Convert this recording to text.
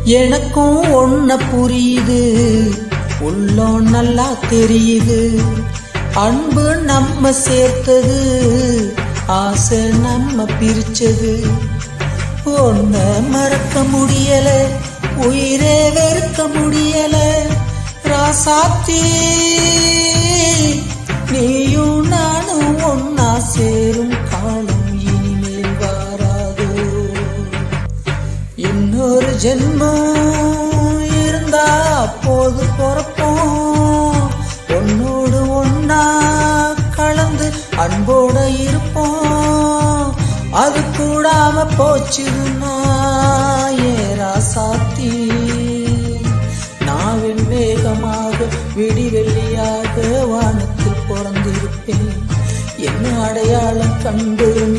எனக்கும் ஒன்ன புரியுது, உள்ளம் நல்லா தெரியுது. அன்பு நம்ம சேர்த்தது, ஆசை நம்ம பிரிச்சது. ஒன்ன மறக்க முடியல, உயிரே வெறுக்க முடியல. ராசாத்தி நீயும் நானும் ஒன்னா சேரும் காலம் இனிமேல் வாராதோ. இன்னொரு ஜென்மம் இருந்தா அப்போது பொறப்போம். ஒன்னோடு ஒன்னா கலந்து அன்போட இருப்போம். அது கூடாம போச்சுன்னா ராசாத்தி நான் வெண்மேகமாக விடிவெள்ளியாக வானத்தில் பிறந்திருப்பேன். என்ன அடையாளம் கண்டு